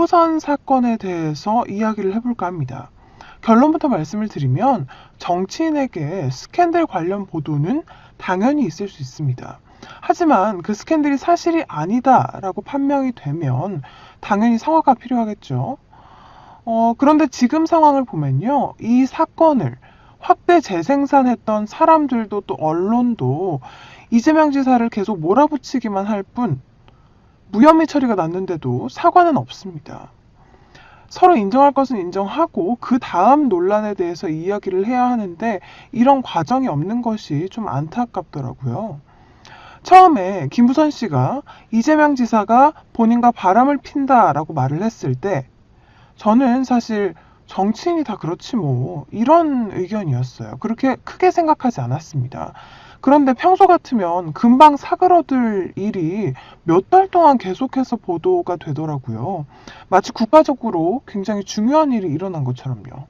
우선 사건에 대해서 이야기를 해볼까 합니다. 결론부터 말씀을 드리면 정치인에게 스캔들 관련 보도는 당연히 있을 수 있습니다. 하지만 그 스캔들이 사실이 아니다라고 판명이 되면 당연히 사과가 필요하겠죠. 그런데 지금 상황을 보면요. 이 사건을 확대 재생산했던 사람들도 또 언론도 이재명 지사를 계속 몰아붙이기만 할 뿐 무혐의 처리가 났는데도 사과는 없습니다. 서로 인정할 것은 인정하고 그 다음 논란에 대해서 이야기를 해야 하는데 이런 과정이 없는 것이 좀 안타깝더라고요. 처음에 김부선 씨가 이재명 지사가 본인과 바람을 핀다라고 말을 했을 때 저는 사실 정치인이 다 그렇지 뭐 이런 의견이었어요. 그렇게 크게 생각하지 않았습니다. 그런데 평소 같으면 금방 사그러들 일이 몇 달 동안 계속해서 보도가 되더라고요. 마치 국가적으로 굉장히 중요한 일이 일어난 것처럼요.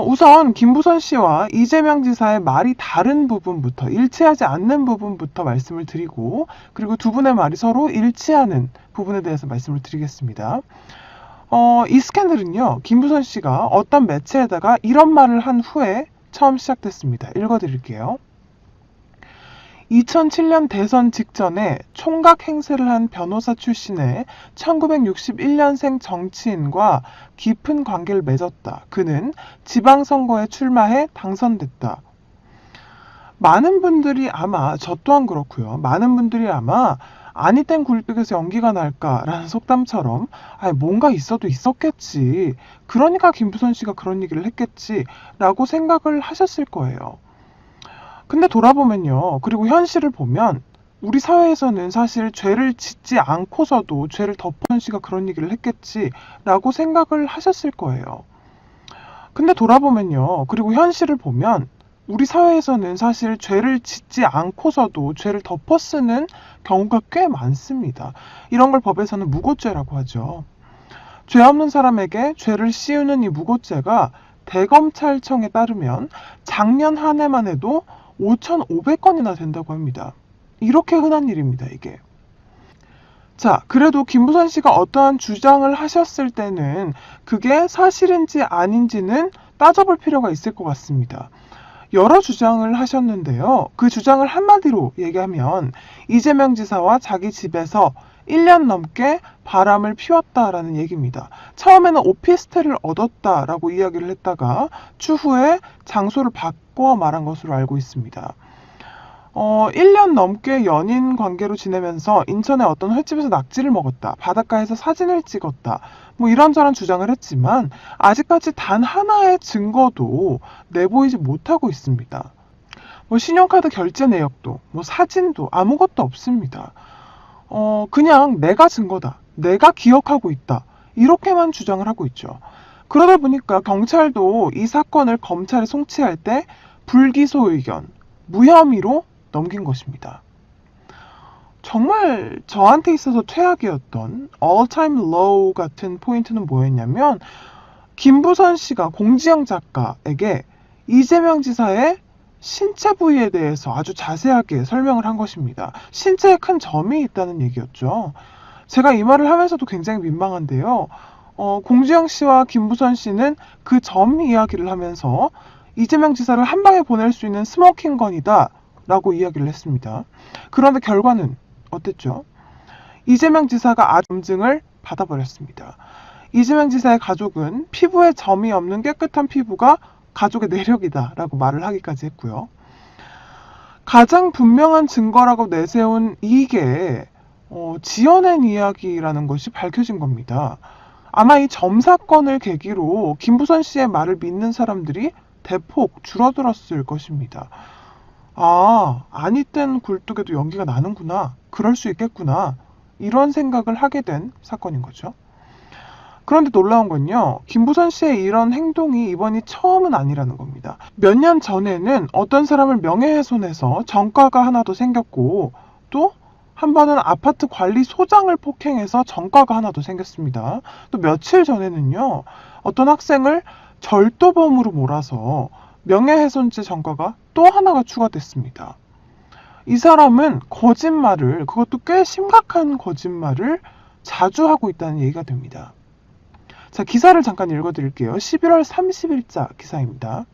우선 김부선 씨와 이재명 지사의 말이 다른 부분부터, 일치하지 않는 부분부터 말씀을 드리고, 그리고 두 분의 말이 서로 일치하는 부분에 대해서 말씀을 드리겠습니다. 이 스캔들은요, 김부선 씨가 어떤 매체에다가 이런 말을 한 후에 처음 시작됐습니다. 읽어드릴게요. 2007년 대선 직전에 총각 행세를 한 변호사 출신의 1961년생 정치인과 깊은 관계를 맺었다. 그는 지방선거에 출마해 당선됐다. 많은 분들이 아마, 저 또한 그렇고요. 많은 분들이 아마 아니 땐 굴뚝에서 연기가 날까라는 속담처럼 뭔가 있어도 있었겠지. 그러니까 김부선 씨가 그런 얘기를 했겠지. 라고 생각을 하셨을 거예요. 근데 돌아보면요. 그리고 현실을 보면 우리 사회에서는 사실 죄를 짓지 않고서도 죄를 덮은 씨가 그런 얘기를 했겠지라고 생각을 하셨을 거예요. 근데 돌아보면요. 그리고 현실을 보면 우리 사회에서는 사실 죄를 짓지 않고서도 죄를 덮어 쓰는 경우가 꽤 많습니다. 이런 걸 법에서는 무고죄라고 하죠. 죄 없는 사람에게 죄를 씌우는 이 무고죄가 대검찰청에 따르면 작년 한 해만 해도 5,500건이나 된다고 합니다. 이렇게 흔한 일입니다, 이게. 자, 그래도 김부선 씨가 어떠한 주장을 하셨을 때는 그게 사실인지 아닌지는 따져볼 필요가 있을 것 같습니다. 여러 주장을 하셨는데요. 그 주장을 한마디로 얘기하면 이재명 지사와 자기 집에서 1년 넘게 바람을 피웠다라는 얘기입니다. 처음에는 오피스텔을 얻었다라고 이야기를 했다가 추후에 장소를 바꿔 말한 것으로 알고 있습니다. 1년 넘게 연인 관계로 지내면서 인천의 어떤 횟집에서 낙지를 먹었다. 바닷가에서 사진을 찍었다. 뭐 이런저런 주장을 했지만 아직까지 단 하나의 증거도 내보이지 못하고 있습니다. 뭐 신용카드 결제 내역도, 뭐 사진도 아무것도 없습니다. 그냥 내가 증거다. 내가 기억하고 있다. 이렇게만 주장을 하고 있죠. 그러다 보니까 경찰도 이 사건을 검찰에 송치할 때 불기소 의견, 무혐의로 넘긴 것입니다. 정말 저한테 있어서 최악이었던 all-time low 같은 포인트는 뭐였냐면 김부선 씨가 공지영 작가에게 이재명 지사의 신체 부위에 대해서 아주 자세하게 설명을 한 것입니다. 신체에 큰 점이 있다는 얘기였죠. 제가 이 말을 하면서도 굉장히 민망한데요. 공지영 씨와 김부선 씨는 그 점 이야기를 하면서 이재명 지사를 한 방에 보낼 수 있는 스모킹건이다 라고 이야기를 했습니다. 그런데 결과는 어땠죠? 이재명 지사가 검증을 받아버렸습니다. 이재명 지사의 가족은 피부에 점이 없는 깨끗한 피부가 가족의 내력이다 라고 말을 하기까지 했고요. 가장 분명한 증거라고 내세운 이게 지어낸 이야기라는 것이 밝혀진 겁니다. 아마 이 점 사건을 계기로 김부선 씨의 말을 믿는 사람들이 대폭 줄어들었을 것입니다. 아니 땐 굴뚝에도 연기가 나는구나. 그럴 수 있겠구나. 이런 생각을 하게 된 사건인 거죠. 그런데 놀라운 건요. 김부선 씨의 이런 행동이 이번이 처음은 아니라는 겁니다. 몇 년 전에는 어떤 사람을 명예훼손해서 전과가 하나 더 생겼고 또 한 번은 아파트 관리소장을 폭행해서 전과가 하나 더 생겼습니다. 또 며칠 전에는요. 어떤 학생을 절도범으로 몰아서 명예훼손죄 전과가 또 하나가 추가됐습니다. 이 사람은 거짓말을, 그것도 꽤 심각한 거짓말을 자주 하고 있다는 얘기가 됩니다. 자, 기사를 잠깐 읽어드릴게요. 11월 30일자 기사입니다.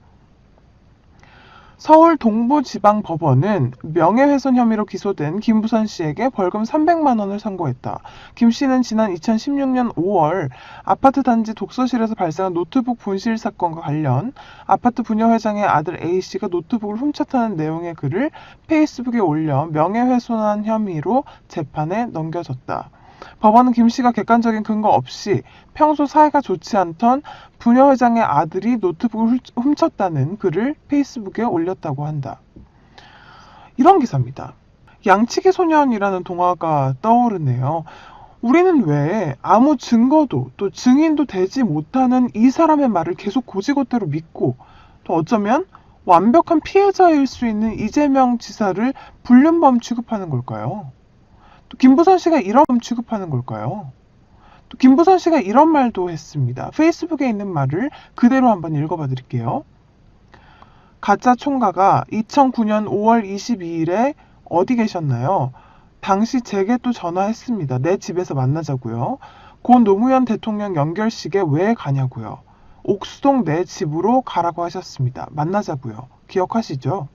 서울 동부지방법원은 명예훼손 혐의로 기소된 김부선 씨에게 벌금 300만 원을 선고했다. 김 씨는 지난 2016년 5월 아파트 단지 독서실에서 발생한 노트북 분실 사건과 관련 아파트 부녀회장의 아들 A씨가 노트북을 훔쳤다는 내용의 글을 페이스북에 올려 명예훼손한 혐의로 재판에 넘겨졌다. 법원은 김 씨가 객관적인 근거 없이 평소 사이가 좋지 않던 부녀회장의 아들이 노트북을 훔쳤다는 글을 페이스북에 올렸다고 한다. 이런 기사입니다. 양치기 소년이라는 동화가 떠오르네요. 우리는 왜 아무 증거도 또 증인도 되지 못하는 이 사람의 말을 계속 고지고대로 믿고 또 어쩌면 완벽한 피해자일 수 있는 이재명 지사를 불륜범 취급하는 걸까요? 또 김부선 씨가 이런 취급하는 걸까요? 또 김부선 씨가 이런 말도 했습니다. 페이스북에 있는 말을 그대로 한번 읽어봐 드릴게요. 가짜 총가가 2009년 5월 22일에 어디 계셨나요? 당시 제게 또 전화했습니다. 내 집에서 만나자고요. 고 노무현 대통령 연결식에 왜 가냐고요. 옥수동 내 집으로 가라고 하셨습니다. 만나자고요. 기억하시죠?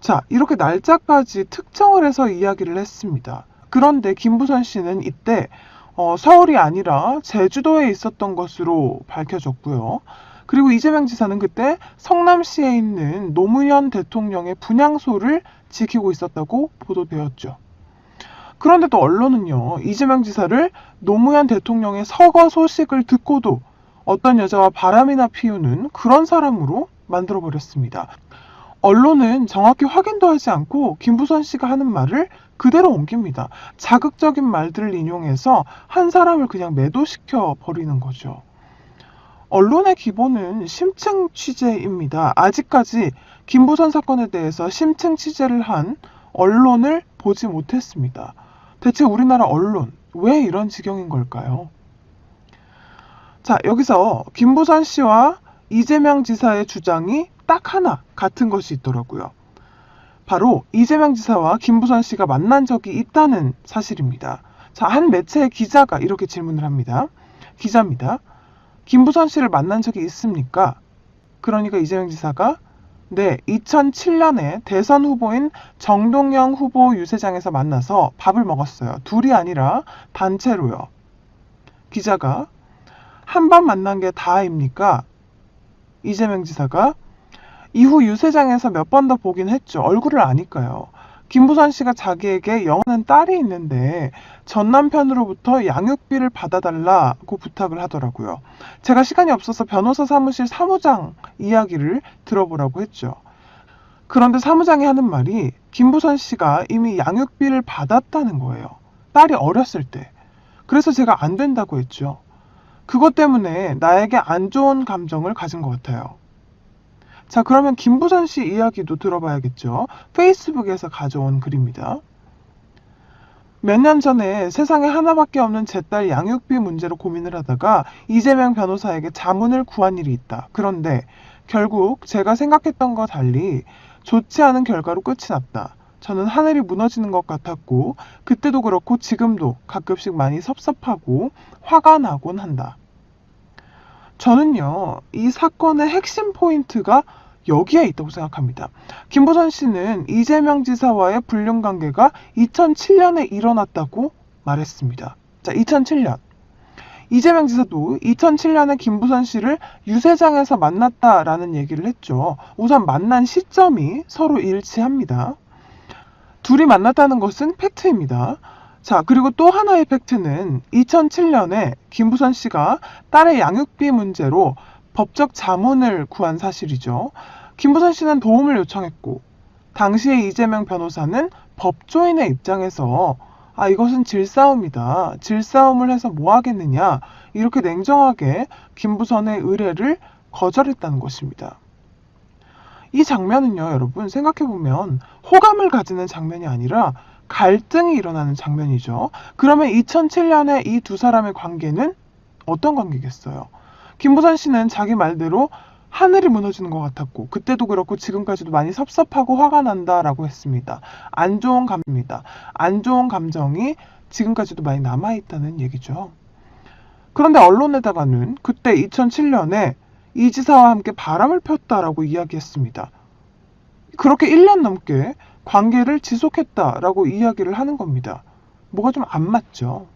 자, 이렇게 날짜까지 특정을 해서 이야기를 했습니다. 그런데 김부선 씨는 이때 서울이 아니라 제주도에 있었던 것으로 밝혀졌고요. 그리고 이재명 지사는 그때 성남시에 있는 노무현 대통령의 분향소를 지키고 있었다고 보도되었죠. 그런데 또 언론은요, 이재명 지사를 노무현 대통령의 서거 소식을 듣고도 어떤 여자와 바람이나 피우는 그런 사람으로 만들어버렸습니다. 언론은 정확히 확인도 하지 않고 김부선 씨가 하는 말을 그대로 옮깁니다. 자극적인 말들을 인용해서 한 사람을 그냥 매도시켜 버리는 거죠. 언론의 기본은 심층 취재입니다. 아직까지 김부선 사건에 대해서 심층 취재를 한 언론을 보지 못했습니다. 대체 우리나라 언론, 왜 이런 지경인 걸까요? 자, 여기서 김부선 씨와 이재명 지사의 주장이 딱 하나 같은 것이 있더라고요. 바로 이재명 지사와 김부선 씨가 만난 적이 있다는 사실입니다. 자, 한 매체의 기자가 이렇게 질문을 합니다. 기자입니다. 김부선 씨를 만난 적이 있습니까? 그러니까 이재명 지사가 네, 2007년에 대선 후보인 정동영 후보 유세장에서 만나서 밥을 먹었어요. 둘이 아니라 단체로요. 기자가 한 번 만난 게 다입니까? 이재명 지사가 이후 유세장에서 몇 번 더 보긴 했죠. 얼굴을 아니까요. 김부선 씨가 자기에게 영하는 딸이 있는데 전 남편으로부터 양육비를 받아달라고 부탁을 하더라고요. 제가 시간이 없어서 변호사 사무실 사무장 이야기를 들어보라고 했죠. 그런데 사무장이 하는 말이 김부선 씨가 이미 양육비를 받았다는 거예요. 딸이 어렸을 때. 그래서 제가 안 된다고 했죠. 그것 때문에 나에게 안 좋은 감정을 가진 것 같아요. 자, 그러면 김부선 씨 이야기도 들어봐야겠죠. 페이스북에서 가져온 글입니다. 몇 년 전에 세상에 하나밖에 없는 제 딸 양육비 문제로 고민을 하다가 이재명 변호사에게 자문을 구한 일이 있다. 그런데 결국 제가 생각했던 것과 달리 좋지 않은 결과로 끝이 났다. 저는 하늘이 무너지는 것 같았고 그때도 그렇고 지금도 가끔씩 많이 섭섭하고 화가 나곤 한다. 저는요, 이 사건의 핵심 포인트가 여기에 있다고 생각합니다. 김부선 씨는 이재명 지사와의 불륜 관계가 2007년에 일어났다고 말했습니다. 자, 2007년. 이재명 지사도 2007년에 김부선 씨를 유세장에서 만났다라는 얘기를 했죠. 우선 만난 시점이 서로 일치합니다. 둘이 만났다는 것은 팩트입니다. 자, 그리고 또 하나의 팩트는 2007년에 김부선 씨가 딸의 양육비 문제로 법적 자문을 구한 사실이죠. 김부선 씨는 도움을 요청했고 당시에 이재명 변호사는 법조인의 입장에서 이것은 질싸움이다. 질싸움을 해서 뭐 하겠느냐. 이렇게 냉정하게 김부선의 의뢰를 거절했다는 것입니다. 이 장면은요, 여러분 생각해보면 호감을 가지는 장면이 아니라 갈등이 일어나는 장면이죠. 그러면 2007년에 이 두 사람의 관계는 어떤 관계겠어요? 김부선 씨는 자기 말대로 하늘이 무너지는 것 같았고 그때도 그렇고 지금까지도 많이 섭섭하고 화가 난다라고 했습니다. 안 좋은 감정입니다. 안 좋은 감정이 지금까지도 많이 남아있다는 얘기죠. 그런데 언론에다가는 그때 2007년에 이 지사와 함께 바람을 폈다라고 이야기했습니다. 그렇게 1년 넘게 관계를 지속했다라고 이야기를 하는 겁니다. 뭐가 좀 안 맞죠.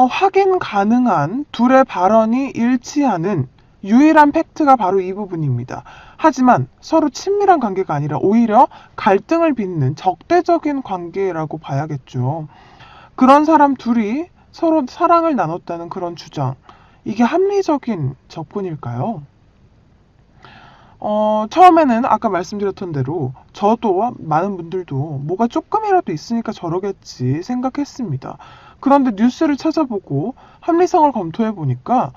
확인 가능한 둘의 발언이 일치하는 유일한 팩트가 바로 이 부분입니다. 하지만 서로 친밀한 관계가 아니라 오히려 갈등을 빚는 적대적인 관계라고 봐야겠죠. 그런 사람 둘이 서로 사랑을 나눴다는 그런 주장, 이게 합리적인 접근일까요? 처음에는 아까 말씀드렸던 대로 저도 많은 분들도 뭐가 조금이라도 있으니까 저러겠지 생각했습니다. 그런데 뉴스를 찾아보고 합리성을 검토해 보니까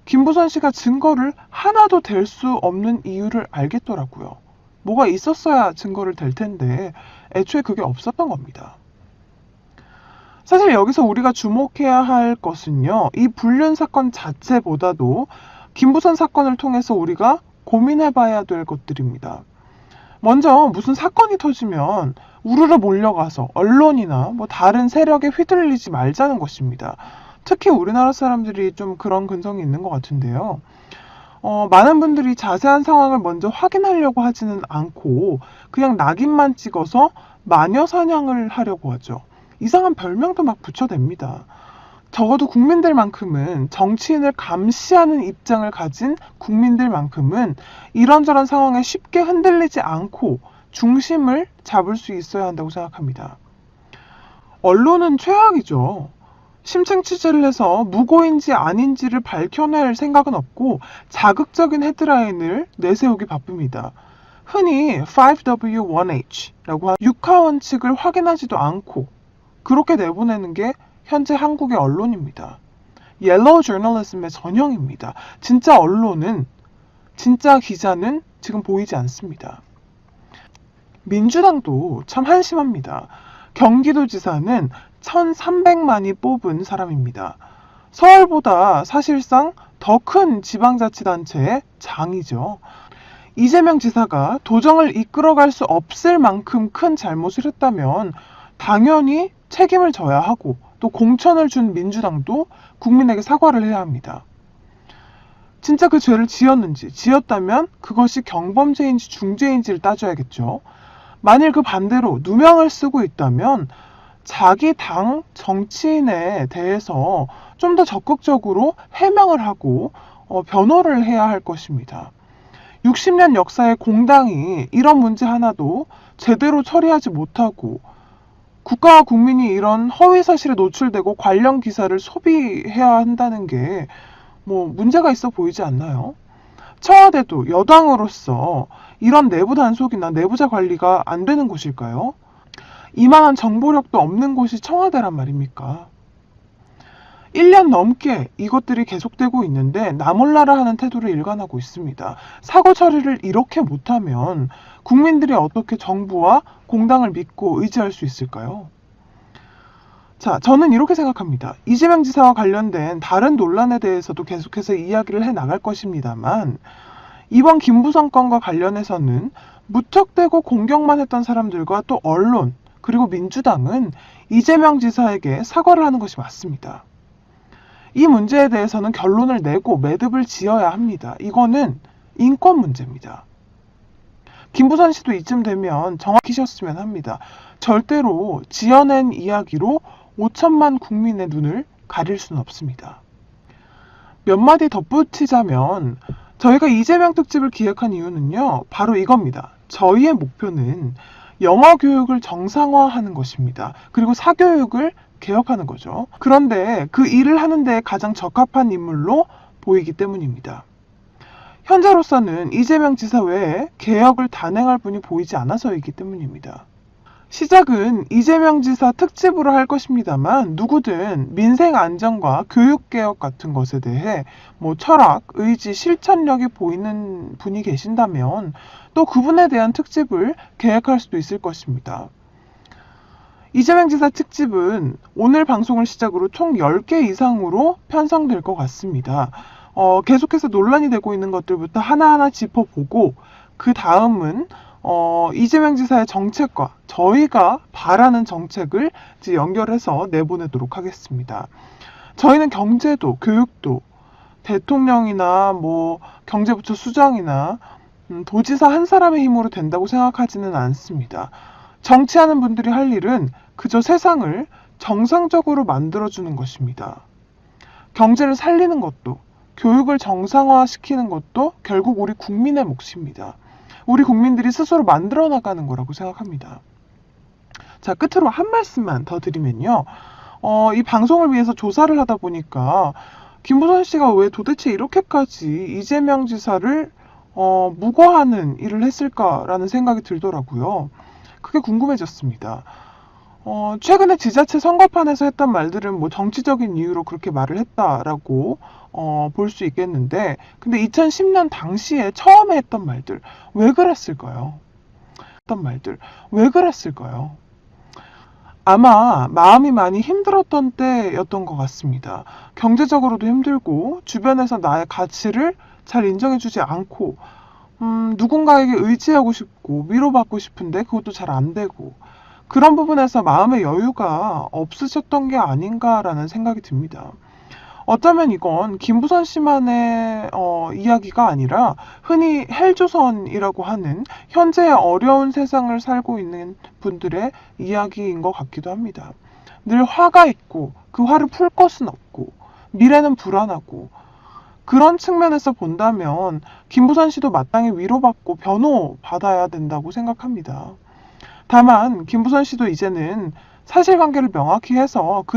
김부선 씨가 증거를 하나도 댈 수 없는 이유를 알겠더라고요. 뭐가 있었어야 증거를 댈 텐데 애초에 그게 없었던 겁니다. 사실 여기서 우리가 주목해야 할 것은요, 이 불륜 사건 자체보다도 김부선 사건을 통해서 우리가 고민해봐야 될 것들입니다. 먼저 무슨 사건이 터지면 우르르 몰려가서 언론이나 뭐 다른 세력에 휘둘리지 말자는 것입니다. 특히 우리나라 사람들이 좀 그런 근성이 있는 것 같은데요. 많은 분들이 자세한 상황을 먼저 확인하려고 하지는 않고 그냥 낙인만 찍어서 마녀 사냥을 하려고 하죠. 이상한 별명도 막 붙여댑니다. 적어도 국민들만큼은, 정치인을 감시하는 입장을 가진 국민들만큼은 이런저런 상황에 쉽게 흔들리지 않고 중심을 잡을 수 있어야 한다고 생각합니다. 언론은 최악이죠. 심층 취재를 해서 무고인지 아닌지를 밝혀낼 생각은 없고 자극적인 헤드라인을 내세우기 바쁩니다. 흔히 5W1H라고 하는 육하 원칙을 확인하지도 않고 그렇게 내보내는 게 현재 한국의 언론입니다. 옐로우 저널리즘의 전형입니다. 진짜 언론은, 진짜 기자는 지금 보이지 않습니다. 민주당도 참 한심합니다. 경기도지사는 1,300만이 뽑은 사람입니다. 서울보다 사실상 더 큰 지방자치단체의 장이죠. 이재명 지사가 도정을 이끌어갈 수 없을 만큼 큰 잘못을 했다면 당연히 책임을 져야 하고 또 공천을 준 민주당도 국민에게 사과를 해야 합니다. 진짜 그 죄를 지었는지, 지었다면 그것이 경범죄인지 중죄인지를 따져야겠죠. 만일 그 반대로 누명을 쓰고 있다면 자기 당 정치인에 대해서 좀 더 적극적으로 해명을 하고 변호를 해야 할 것입니다. 60년 역사의 공당이 이런 문제 하나도 제대로 처리하지 못하고 국가와 국민이 이런 허위 사실에 노출되고 관련 기사를 소비해야 한다는 게 뭐 문제가 있어 보이지 않나요? 청와대도 여당으로서 이런 내부 단속이나 내부자 관리가 안 되는 곳일까요? 이만한 정보력도 없는 곳이 청와대란 말입니까? 1년 넘게 이것들이 계속되고 있는데 나 몰라라 하는 태도를 일관하고 있습니다. 사고 처리를 이렇게 못하면 국민들이 어떻게 정부와 공당을 믿고 의지할 수 있을까요? 자, 저는 이렇게 생각합니다. 이재명 지사와 관련된 다른 논란에 대해서도 계속해서 이야기를 해 나갈 것입니다만 이번 김부선 건과 관련해서는 무턱대고 공격만 했던 사람들과 또 언론 그리고 민주당은 이재명 지사에게 사과를 하는 것이 맞습니다. 이 문제에 대해서는 결론을 내고 매듭을 지어야 합니다. 이거는 인권 문제입니다. 김부선 씨도 이쯤 되면 정확히셨으면 합니다. 절대로 지어낸 이야기로 5천만 국민의 눈을 가릴 수는 없습니다. 몇 마디 덧붙이자면 저희가 이재명 특집을 기획한 이유는요. 바로 이겁니다. 저희의 목표는 영어 교육을 정상화하는 것입니다. 그리고 사교육을 개혁하는 거죠. 그런데 그 일을 하는 데 가장 적합한 인물로 보이기 때문입니다. 현재로서는 이재명 지사 외에 개혁을 단행할 분이 보이지 않아서이기 때문입니다. 시작은 이재명 지사 특집으로 할 것입니다만 누구든 민생 안정과 교육 개혁 같은 것에 대해 철학, 의지, 실천력이 보이는 분이 계신다면 또 그분에 대한 특집을 계획할 수도 있을 것입니다. 이재명 지사 특집은 오늘 방송을 시작으로 총 10개 이상으로 편성될 것 같습니다. 계속해서 논란이 되고 있는 것들부터 하나하나 짚어보고 그 다음은 이재명 지사의 정책과 저희가 바라는 정책을 이제 연결해서 내보내도록 하겠습니다. 저희는 경제도, 교육도, 대통령이나 뭐 경제부처 수장이나 도지사 한 사람의 힘으로 된다고 생각하지는 않습니다. 정치하는 분들이 할 일은 그저 세상을 정상적으로 만들어주는 것입니다. 경제를 살리는 것도, 교육을 정상화시키는 것도 결국 우리 국민의 몫입니다. 우리 국민들이 스스로 만들어 나가는 거라고 생각합니다. 자, 끝으로 한 말씀만 더 드리면요. 이 방송을 위해서 조사를 하다 보니까 김부선 씨가 왜 도대체 이렇게까지 이재명 지사를 무고하는 일을 했을까라는 생각이 들더라고요. 그게 궁금해졌습니다. 최근에 지자체 선거판에서 했던 말들은 뭐 정치적인 이유로 그렇게 말을 했다라고 볼 수 있겠는데, 근데 2010년 당시에 처음에 했던 말들, 왜 그랬을까요? 왜 그랬을까요? 아마 마음이 많이 힘들었던 때였던 것 같습니다. 경제적으로도 힘들고, 주변에서 나의 가치를 잘 인정해주지 않고, 누군가에게 의지하고 싶고, 위로받고 싶은데 그것도 잘 안 되고, 그런 부분에서 마음의 여유가 없으셨던 게 아닌가라는 생각이 듭니다. 어쩌면 이건 김부선 씨만의 이야기가 아니라 흔히 헬조선이라고 하는 현재의 어려운 세상을 살고 있는 분들의 이야기인 것 같기도 합니다. 늘 화가 있고 그 화를 풀 것은 없고 미래는 불안하고, 그런 측면에서 본다면 김부선 씨도 마땅히 위로받고 변호받아야 된다고 생각합니다. 다만 김부선 씨도 이제는 사실관계를 명확히 해서 그